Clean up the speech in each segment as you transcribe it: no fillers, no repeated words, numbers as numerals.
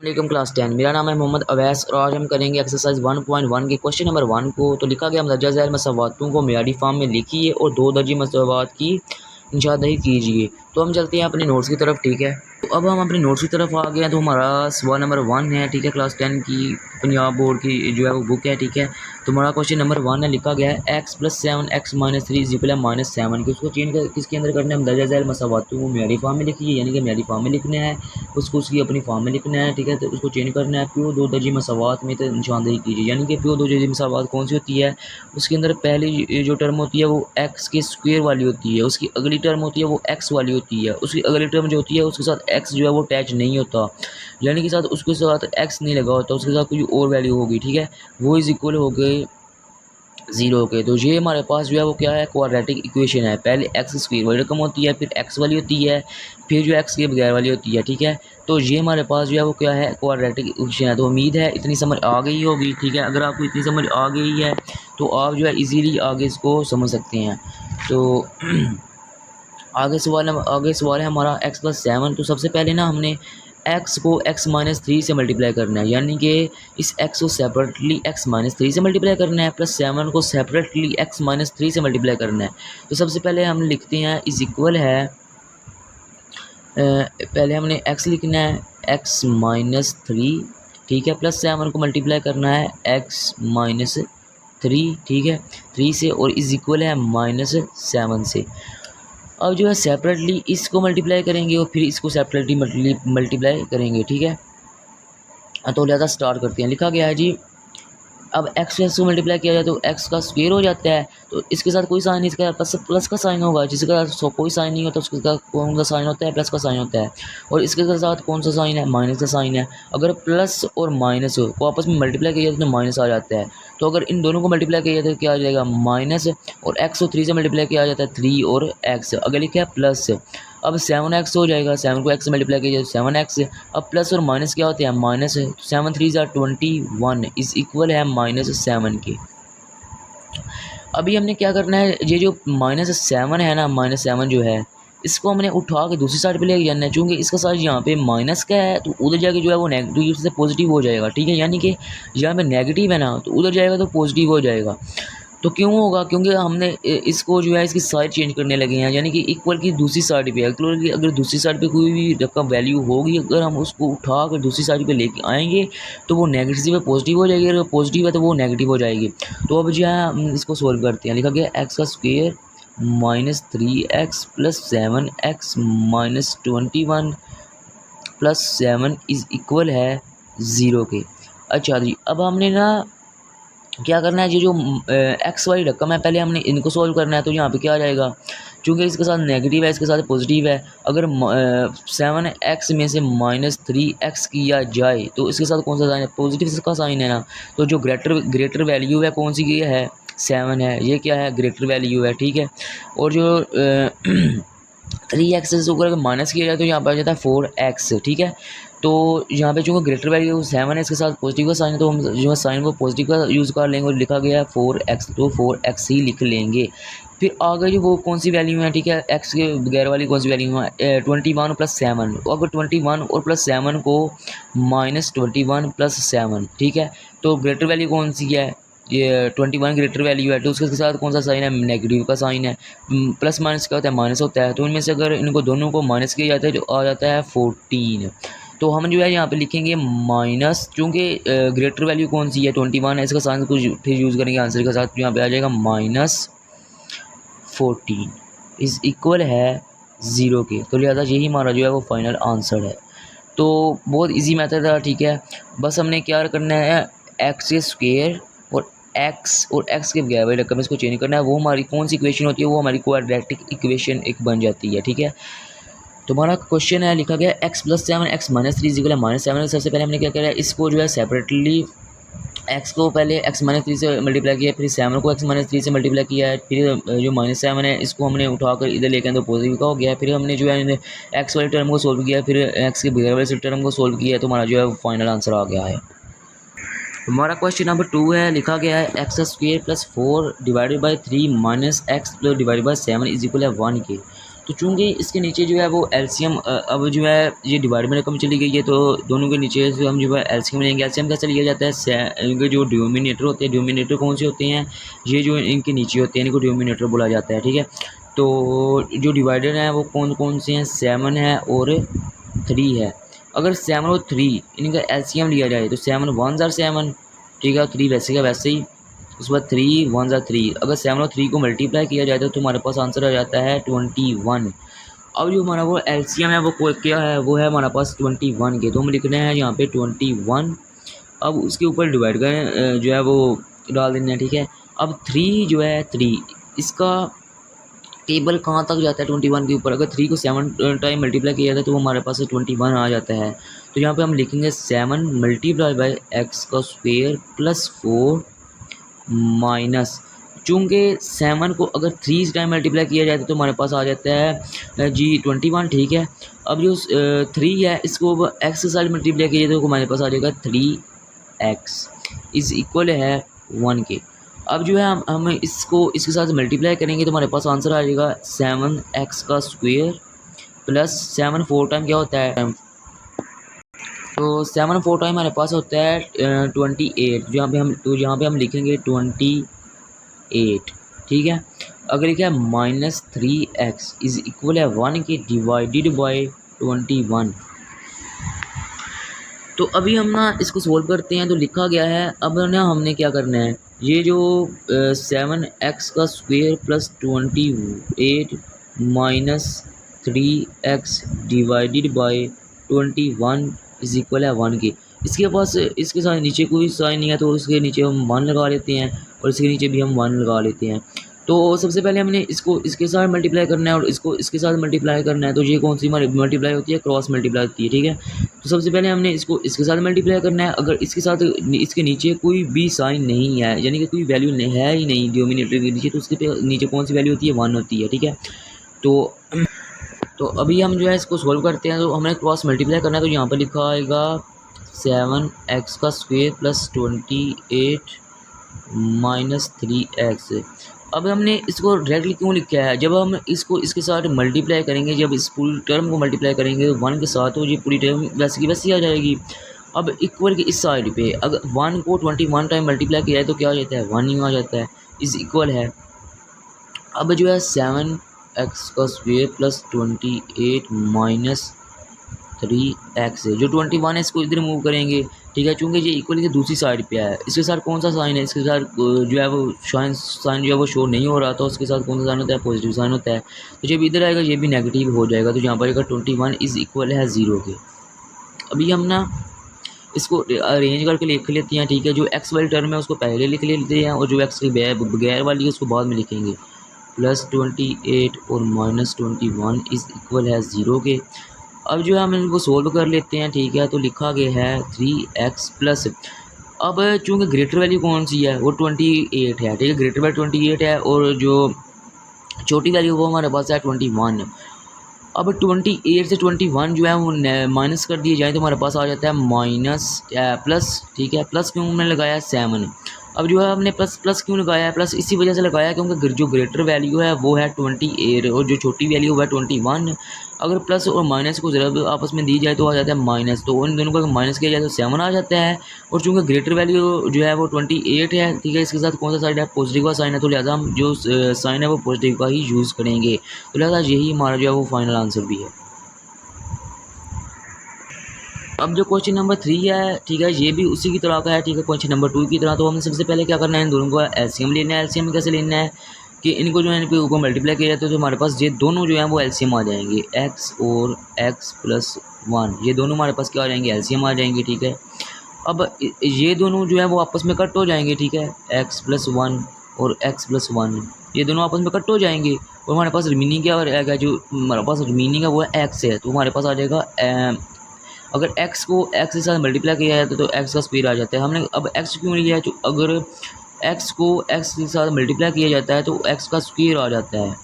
वालेकुम क्लास 10। मेरा नाम है मोहम्मद अवैस और आज हम करेंगे एक्सरसाइज 1.1 के क्वेश्चन नंबर 1 को। तो लिखा गया मदरजा ज़ैल मसवातों को मियारी फॉर्म में लिखिए और दो दर्जी मसवात की निशानदही कीजिए। तो हम चलते हैं अपने नोट्स की तरफ, ठीक है। तो अब हम अपने नोट्स की तरफ आ गए हैं। तो हमारा सवाल नंबर 1 है, ठीक है, क्लास 10 की पंजाब बोर्ड की जो है वो बुक है, ठीक है। तो हमारा क्वेश्चन नंबर 1 है, लिखा गया है x + 7 x - 3 = -7 कि उसको चेंज कर किसके अंदर करना है, मदरजा ज़ैल मसवातों को मियारी फॉर्म में लिखिए, यानी कि मियारी फॉर्म में लिखना है, उसको उसकी अपनी फॉर्म में लिखना है, ठीक है। तो उसको चेंज करना है, प्योर दो दर्जी मसावात में तो निशानदेही कीजिए, यानी कि प्योर दो दर्जी मसावात कौन सी होती है, उसके अंदर पहली जो टर्म होती है वो एक्स के स्क्वायर वाली होती है, उसकी अगली टर्म होती है वो एक्स वाली होती है, उसकी अगली टर्म जो होती है उसके साथ एक्स जो है वो अटैच नहीं होता, यानी कि साथ उसके साथ एक्स नहीं लगा होता, उसके साथ कोई और वैल्यू होगी, ठीक है। वो इज इक्वल हो गए 0 के। तो ये हमारे पास जो है वो क्या है, क्वाड्रेटिक इक्वेशन है। पहले एक्स स्क्वायर वाली रकम होती है, फिर एक्स वाली होती है, फिर जो एक्स के बगैर वाली होती है, ठीक है। तो ये हमारे पास जो है वो क्या है, क्वाड्रेटिक इक्वेशन है। तो उम्मीद है इतनी समझ आ गई होगी, ठीक है। अगर आपको इतनी समझ आ गई है तो आप जो है इजीली आगे इसको समझ सकते हैं। तो आगे सवाल है हमारा x + 7। तो सबसे पहले ना हमने x को x - 3 से मल्टीप्लाई करना है, यानी कि इस x को सेपरेटली x - 3 से मल्टीप्लाई करना है, प्लस 7 को सेपरेटली x - 3 से मल्टीप्लाई करना है। तो सबसे पहले हम लिखते हैं इज इक्वल है, पहले हमने x लिखना है x - 3, ठीक है, प्लस 7 को मल्टीप्लाई करना है x - 3, ठीक है, 3 से, और इज इक्वल है -7 से। अब जो है सेपरेटली इसको मल्टीप्लाई करेंगे और फिर इसको सेपरेटली मल्टीप्लाई करेंगे, ठीक है। तो लिहाजा स्टार्ट करते हैं। लिखा गया है जी, अब एक्स को मल्टीप्लाई किया जाए तो एक्स का स्क्वायर हो जाता है, तो इसके साथ कोई साइन नहीं, इसका प्लस का साइन होगा, जिसका कोई साइन नहीं होता उसके साथ कौन सा साइन होता है, प्लस का साइन होता है। और इसके साथ कौन सा साइन है, माइनस का साइन है। अगर प्लस और माइनस को आपस में मल्टीप्लाई किया जाए तो माइनस आ जाता है। तो अगर इन दोनों को मल्टीप्लाई किया जाए तो क्या आ जाएगा, माइनस, और एक्स को 3 से मल्टीप्लाई किया जाता है 3 और एक्स, अगर लिखा है प्लस। अब 7x हो जाएगा, 7 को x से मल्टीप्लाई किया जाए 7x। अब प्लस और माइनस क्या होते हैं, माइनस। 7 3 21 इज इक्वल है -7 के। अभी हमने क्या करना है, ये जो -7 है ना, -7 जो है इसको हमने उठा के दूसरी साइड पे लेके जाना है। चूँकि इसका साइड यहाँ पे माइनस का है तो उधर जाके जो है वो नेगेटिव से पॉजिटिव हो जाएगा, ठीक है। यानी कि यहाँ पे नेगेटिव है ना तो उधर जाएगा तो पॉजिटिव हो जाएगा। तो क्यों होगा, क्योंकि हमने इसको जो है इसकी साइड चेंज करने लगे हैं, यानी कि इक्वल की दूसरी साइड पे, इक्वल की अगर दूसरी साइड पे कोई भी रकम वैल्यू होगी, अगर हम उसको उठा कर दूसरी साइड पे लेके आएंगे तो वो नेगेटिव से पॉजिटिव हो जाएगी, अगर पॉजिटिव है तो वो नेगेटिव हो जाएगी। तो अब जो है हम इसको सोल्व करते हैं। लिखा गया एक्स का square -3x + 7x - 21 + 7 is equal है 0 के। अच्छा जी, अब हमने ना क्या करना है, ये जो एक्स वाली रकम है पहले हमने इनको सॉल्व करना है। तो यहाँ पे क्या आ जाएगा, चूँकि इसके साथ नेगेटिव है इसके साथ पॉजिटिव है, अगर 7x में से -3x किया जाए तो इसके साथ कौन सा साइन है, पॉजिटिव का साइन है ना। तो जो ग्रेटर वैल्यू है कौन सी की है, 7 है, ये क्या है, ग्रेटर वैल्यू है, ठीक है। और जो 3x से ऊपर अगर माइनस किया जाए तो यहाँ पर आ जाता है 4x, ठीक है। तो यहाँ पे जो ग्रेटर वैल्यू 7 है इसके साथ पॉजिटिव का साइन है, तो हम जो है साइन वो पॉजिटिव का यूज़ कर लेंगे, और लिखा गया है 4x, तो 4x ही लिख लेंगे। फिर आगे जो वो कौन सी वैल्यू है, ठीक है, x के बगैर वाली कौन सी वैल्यू है, 21 + 7। अगर 21 और +7 को -21 + 7, ठीक है, तो ग्रेटर वैल्यू कौन सी है, ये 21 ग्रेटर वैल्यू है, तो उसके साथ कौन सा साइन है, नेगेटिव का साइन है। प्लस माइनस क्या होता है, माइनस होता है। तो इनमें से अगर इनको दोनों को माइनस किया जाता है तो आ जाता है 14। तो हम जो है यहाँ पे लिखेंगे माइनस, चूँकि ग्रेटर वैल्यू कौन सी है, 21 है, इसका साइन कुछ फिर यूज़ करेंगे आंसर के साथ, तो यहाँ पे आ जाएगा -14 इज इक्वल है 0 के। तो लिहाजा यही हमारा जो है वो फाइनल आंसर है। तो बहुत इजी मेथड था, ठीक है। बस हमने क्या करना है, एक्स के स्क्वायर और एक्स के बगैर वाली रकम इसको चेंज करना है। वो हमारी कौन सी इक्वेशन होती है, वो हमारी क्वाड्रेटिक इक्वेशन एक बन जाती है, ठीक है। तो हमारा क्वेश्चन है, लिखा गया x + 7 x - 3 = -7। सबसे पहले हमने क्या किया है, इसको जो है सेपरेटली x को पहले x - 3 से मल्टीप्लाई किया, फिर 7 को x - 3 से मल्टीप्लाई किया है, फिर जो -7 है इसको हमने उठाकर इधर लेकर तो पॉजिटिव का हो गया। फिर हमने जो है x वाली टर्म को सोल्व किया, फिर x के बगैर वाले टर्म को सोल्व किया, तो हमारा जो है फाइनल आंसर आ गया है। हमारा क्वेश्चन नंबर 2 है, लिखा गया है x² + 4 / 3 - x / 7 = 1 के। तो चूँकि इसके नीचे जो है वो एलसीएम अब जो है ये डिवाइड में रकम चली गई है, तो दोनों के नीचे से हम जो है एलसीएम लेंगे। एलसीएम कैसे लिया जाता है, इनके जो डिनोमिनेटर होते हैं, डिनोमिनेटर कौन से होते हैं, ये जो इनके नीचे होते हैं इनको डिनोमिनेटर बोला जाता है, ठीक है। तो जो डिवाइडर हैं वो कौन कौन से हैं, 7 है और 3 है। अगर 7 और 3 इनका एलसीएम लिया जाए तो 7 1 ज़ार 7, ठीक है, 3 वैसे का वैसे ही। उसके बाद 3 1 ज़ार 3, अगर 7 और 3 को मल्टीप्लाई किया जाए तो हमारे पास आंसर आ जाता है 21। अब जो हमारा वो एलसीएम है वो क्या है, वो है हमारे पास 21 के, तो हम लिख रहे हैं यहाँ पे 21। अब उसके ऊपर डिवाइड करें जो है वो डाल देना है, ठीक है। अब 3 जो है 3 इसका टेबल कहाँ तक जाता है 21 के ऊपर, अगर 3 को 7 टाइम मल्टीप्लाई किया जाता है तो वो हमारे पास 21 आ जाता है। तो यहाँ पे हम लिखेंगे 7 मल्टीप्लाई बाई एक्स का स्क्वेयर प्लस 4 माइनस, चूँकि 7 को अगर 3 टाइम मल्टीप्लाई किया जाए तो हमारे पास आ जाता है जी 21, ठीक है। अब जो 3 है इसको एक्स के साथ मल्टीप्लाई किया जाए तो हमारे पास आ जाएगा 3x इज़ इक्वल है 1 के। अब जो है हम इसको इसके साथ मल्टीप्लाई करेंगे तो हमारे पास आंसर आ जाएगा 7x का स्क्वेयर प्लस 7 4 टाइम क्या होता है, तो 7 4 टाइम हमारे पास होता है 28, जहाँ पे हम लिखेंगे 28, ठीक है। अगर लिखा है -3x इज़ इक्वल है 1 के डिवाइडेड बाई 21। तो अभी हम ना इसको सोल्व करते हैं, तो लिखा गया है। अब ना हमने क्या करना है, ये जो 7x का square plus 28 -3x divided by 21 is equal है 1 के। इसके पास इसके साथ नीचे कोई साइन नहीं है तो उसके नीचे हम 1 लगा लेते हैं और इसके नीचे भी हम 1 लगा लेते हैं। तो सबसे पहले हमने इसको इसके साथ मल्टीप्लाई करना है और इसको इसके साथ मल्टीप्लाई करना है। तो ये कौन सी मल्टीप्लाई होती है, क्रॉस मल्टीप्लाई होती है, ठीक है। तो सबसे पहले हमने इसको इसके साथ मल्टीप्लाई करना है। अगर इसके साथ इसके नीचे कोई भी साइन नहीं है, यानी कि कोई वैल्यू नहीं है ही नहीं डिनोमिनेटर के नीचे, तो उसके नीचे कौन सी वैल्यू होती है, 1 होती है, ठीक है। तो अभी हम जो है इसको सोल्व करते हैं। तो हमने क्रॉस मल्टीप्लाई करना है, तो यहाँ पर लिखा आएगा 7x का स्क्वेयर प्लस 28 -3x। अब हमने इसको डायरेक्टली क्यों लिखा है, जब हम इसको इसके साथ मल्टीप्लाई करेंगे, जब इस पूरी टर्म को मल्टीप्लाई करेंगे तो 1 के साथ, तो ये पूरी टर्म वैसे की वैसी आ जाएगी। अब इक्वल के इस साइड पे अगर 1 को 21 टाइम मल्टीप्लाई किया जाए तो क्या आ जाता है, 1 ही आ जाता है, इज इक्वल है। अब जो है 7x का स्क्वेयर प्लस 28 -3x है, जो 21 है इसको इधर मूव करेंगे, ठीक है, चूँकि ये इक्वल के दूसरी साइड पे है। इसके साथ कौन सा साइन है, इसके साथ जो है वो साइन जो है वो शो नहीं हो रहा, तो उसके साथ कौन सा साइन होता है, पॉजिटिव साइन होता है। तो जब इधर आएगा ये भी नेगेटिव हो जाएगा, तो यहाँ पर आएगा 21 इज़ इक्वल है 0 के। अभी हम ना इसको अरेंज करके लिख लेते हैं, ठीक है। जो एक्स वाली टर्म है उसको पहले लिख लेते हैं और जो एक्स की बगैर वाली है उसको बाद में लिखेंगे। +28 और -21 इज़ इक्वल है 0 के। अब जो है हम इनको सोल्व कर लेते हैं, ठीक है। तो लिखा गया है 3x प्लस, अब चूँकि ग्रेटर वैल्यू कौन सी है, वो 28 है, ठीक है, ग्रेटर वैल्यू 28 है और जो छोटी वैल्यू वो हमारे पास है 21। अब 28 से 21 जो है वो माइनस कर दिए जाए तो हमारे पास आ जाता है प्लस, ठीक है। प्लस क्यों हमने लगाया 7, अब जो है हमने प्लस क्यों लगाया है, प्लस इसी वजह से लगाया क्योंकि जो ग्रेटर वैल्यू है वो है 28 और जो छोटी वैल्यू है 21। अगर प्लस और माइनस को ज़रा आपस में दी जाए तो आ जाता है माइनस, तो उन दोनों को अगर माइनस किया जाए तो 7 आ जाता है। और चूँकि ग्रेटर वैल्यू जो है वो 28 है, ठीक है, इसके साथ कौन सा साइड है, पॉजिटिव का साइन है, तो लिहाजा हम जो साइन है वो पॉजिटिव का ही यूज़ करेंगे। तो लिहाजा यही हमारा जो है वो फाइनल आंसर भी है। अब जो क्वेश्चन नंबर 3 है, ठीक है, ये भी उसी की तरह का है, ठीक है, क्वेश्चन नंबर 2 की तरह। तो हमने सबसे पहले क्या करना है, इन दोनों को एलसीएम लेना है। एलसीएम कैसे लेना है कि इनको जो है इनको ऊपर मल्टीप्लाई किया जाता है तो हमारे पास ये दोनों जो हैं वो एलसीएम आ जाएंगे, x और x + 1, ये दोनों हमारे पास क्या आ जाएंगे, एलसीएम आ जाएंगे, ठीक है। अब ये दोनों जो है वो आपस में कट हो जाएंगे, ठीक है, x + 1 और x + 1 ये दोनों आपस में कट हो जाएंगे और हमारे पास रिमीनिंग क्या रहेगा, जो हमारे पास रिमीनिंग है वो है x है, तो हमारे पास आ जाएगा अगर x को x के साथ मल्टीप्लाई किया जाए तो x का स्क्वायर आ जाता है। हमने अब x क्यों लिया है, तो अगर x को x के साथ मल्टीप्लाई किया जाता है तो x का स्क्वायर आ जाता है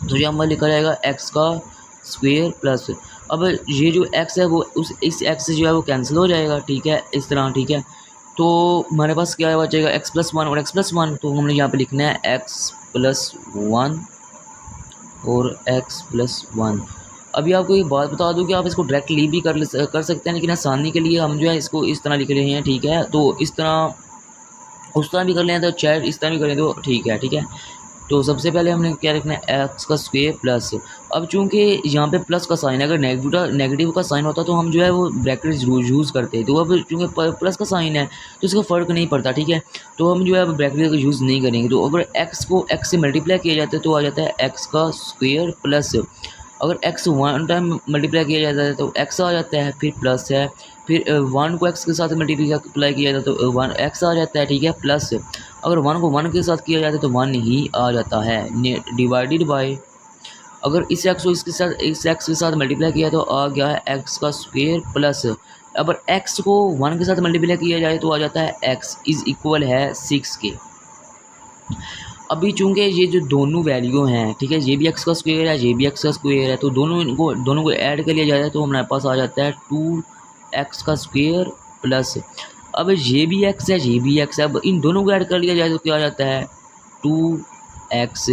तो यहाँ पर लिखा जाएगा x का स्क्वायर प्लस, अब ये जो x है वो इस x से जो है वो कैंसिल हो जाएगा, ठीक है, इस तरह, ठीक है। तो हमारे पास क्या बचेगा, x + 1 और x + 1, तो हमने यहाँ पे लिखना है x + 1 और एक्स प्लस वन। अभी आपको एक बात बता दूं कि आप इसको डायरेक्ट लीव भी कर सकते हैं, लेकिन आसानी के लिए हम जो है इसको इस तरह लिख रहे हैं, ठीक है। तो इस तरह उस तरह भी कर लें तो चैट इस तरह भी करें तो ठीक है, ठीक है। तो सबसे पहले हमने क्या रखना है, एक्स का स्क्वायर प्लस। अब चूंकि यहाँ पे प्लस का साइन है, अगर नेगेटिव का साइन होता तो हम जो है वो ब्रैकेट यूज़ करते हैं। तो अब चूंकि प्लस का साइन है तो इसका फ़र्क नहीं पड़ता, ठीक है। तो हम जो है अब ब्रैकेट का यूज़ नहीं करेंगे। तो अगर एक्स को एक्स से मल्टीप्लाई किया जाता है तो आ जाता है एक्स का स्क्वायर प्लस। अगर एक्स वन टाइम मल्टीप्लाई किया जाता है तो एक्स आ जाता है, फिर प्लस है, फिर वन को एक्स के साथ मल्टीप्लाई किया जाता है तो वन एक्स आ जाता है, ठीक है, प्लस। अगर वन को वन के साथ किया जाता है तो वन ही आ जाता है, डिवाइडेड बाय। अगर इस एक्स को इस एक्स के साथ मल्टीप्लाई किया तो आ गया है एक्स का स्क्वायर प्लस। अगर एक्स को वन के साथ मल्टीप्लाई किया जाए तो आ जाता है एक्स इज इक्वल है 6 के। अभी चूंकि ये जो दोनों वैल्यू हैं, ठीक है, ये भी एक्स का स्क्वायर है, ये भी एक्स का स्क्वायर है, तो दोनों को ऐड कर लिया जाता है तो हमारे पास आ जाता है 2x का स्क्वायर प्लस। अब ये भी एक्स है, ये भी एक्स है, अब इन दोनों को ऐड कर लिया जाए तो क्या आ जाता है 2x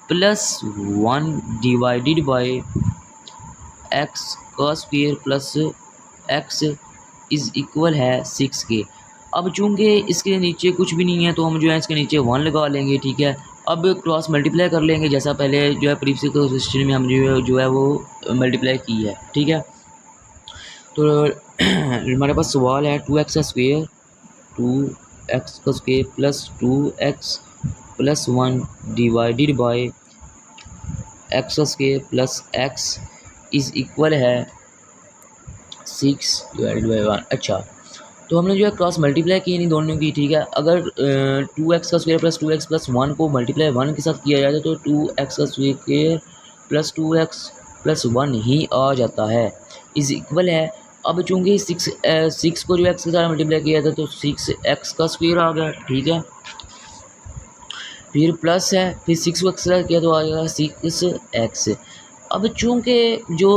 plus 1 divided by x का square plus x is equal है 6 के। अब चूंकि इसके नीचे कुछ भी नहीं है तो हम जो है इसके नीचे 1 लगा लेंगे, ठीक है। अब क्रॉस मल्टीप्लाई कर लेंगे जैसा पहले जो है प्रीवियस क्वेश्चन में हम जो है वो मल्टीप्लाई की है, ठीक है। तो हमारे पास सवाल है 2x का स्क्वायर, 2x का square plus 2x plus 1 divided by x का square plus x is equal है 6 डिवाइडेड बाई 1। अच्छा, तो हमने जो है क्रॉस मल्टीप्लाई की इन दोनों की, ठीक है। अगर 2x का स्क्वायर प्लस 2x प्लस 1 को मल्टीप्लाई 1 के साथ किया जाए तो 2x का स्क्वायर प्लस 2x प्लस 1 ही आ जाता है, इज इक्वल है। अब चूंकि 6 को जो x के साथ मल्टीप्लाई किया था तो 6x का स्क्वायर आ गया, ठीक है। फिर प्लस है, फिर 6 को x के साथ किया तो आ जाएगा 6x। अब चूंकि जो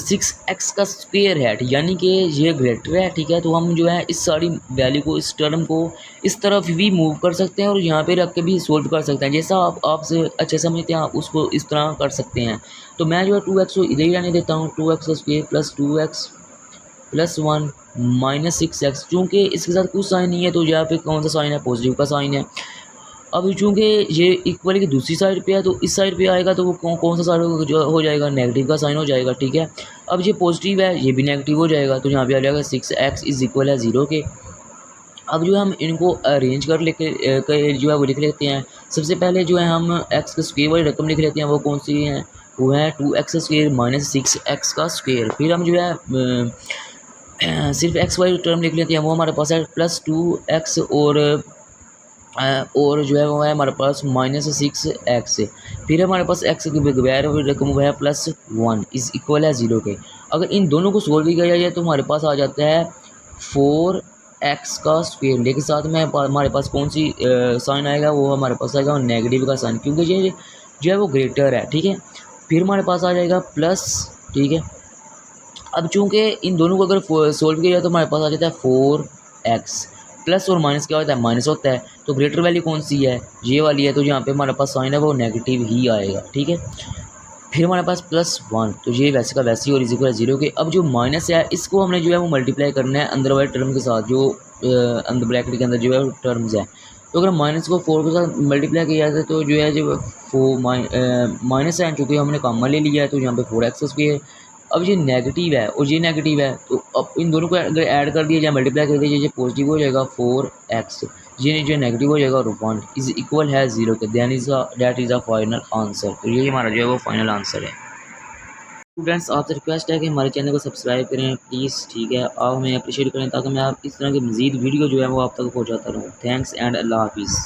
6x का स्क्वायर है, यानी कि ये ग्रेटर है, ठीक है, तो हम जो है इस सारी वैल्यू को, इस टर्म को इस तरफ भी मूव कर सकते हैं और यहाँ पे रख के भी सोल्व कर सकते हैं। जैसा आपसे अच्छे समझते हैं आप उसको इस तरह कर सकते हैं। तो मैं जो है 2x को इधर ही रहने देता हूँ, 2x का square plus 2x plus 1 minus 6x। चूँकि इसके साथ कुछ साइन नहीं है तो यहाँ पे कौन सा साइन है, पॉजिटिव का साइन है। अब चूँकि ये इक्वल की दूसरी साइड पे है तो इस साइड पे आएगा तो वो कौन सा साइड जो हो जाएगा, नेगेटिव का साइन हो जाएगा, ठीक है। अब ये पॉजिटिव है, ये भी नेगेटिव हो जाएगा, तो यहाँ पे आ जाएगा 6x इज इक्वल है 0 के। अब जो है हम इनको अरेंज कर लेके जो है वो लिख लेते हैं। सबसे पहले जो है हम x का स्क्वायर वाली रकम लिख लेते हैं, वो कौन सी है, वो है 2x स्क्वायर माइनस 6x का स्क्वायर। फिर हम जो है सिर्फ x वाली टर्म लिख लेते हैं, वो हमारे पास है प्लस 2x और जो है वो है हमारे पास माइनस 6x। फिर हमारे पास x की बगैर रकम वो है प्लस 1 इज इक्वल है 0 के। अगर इन दोनों को सोल्व भी किया जाए तो हमारे पास आ जाता है 4x का स्क्वायर, लेकिन साथ में हमारे पास कौन सी साइन आएगा, वो हमारे पास आएगा नेगेटिव का साइन, क्योंकि ये जो है वो ग्रेटर है, ठीक है। फिर हमारे पास आ जाएगा प्लस, ठीक है। अब चूँकि इन दोनों को अगर सोल्व किया जाए तो हमारे पास आ जाता है 4x। प्लस और माइनस क्या होता है, माइनस होता है, तो ग्रेटर वैल्यू कौन सी है, ये वाली है, तो यहाँ पे हमारे पास साइन है वो नेगेटिव ही आएगा, ठीक है। फिर हमारे पास प्लस 1, तो ये वैसे का वैसे ही और इक्वल 0 के। अब जो माइनस है इसको हमने जो है वो मल्टीप्लाई करना है अंदर वाले टर्म के साथ, जो अंदर ब्रैकेट के अंदर जो है टर्म्स है। तो अगर माइनस को 4 के साथ मल्टीप्लाई किया जाता है तो जो है जो 4 माइनस है, चूँकि हमने कॉमन ले लिया है तो यहाँ पे 4x स्क्वायर। अब ये नेगेटिव है और ये नेगेटिव है, तो अब इन दोनों को अगर ऐड कर दिया जाए, मल्टीप्लाई कर दिया जाए, ये पॉजिटिव हो जाएगा 4x, ये जो नेगेटिव हो जाएगा और 1 इज इक्वल है 0 के। That is a final answer. तो ये हमारा जो है वो फाइनल आंसर है। स्टूडेंट्स, आपसे रिक्वेस्ट है कि हमारे चैनल को सब्सक्राइब करें प्लीज़, ठीक है। आप हमें अप्रिशिएट करें ताकि मैं आप इस तरह की मज़ीद वीडियो जो है वो आप तक पहुँचाता रहूँ। थैंक्स एंड अल्लाह हाफिज़।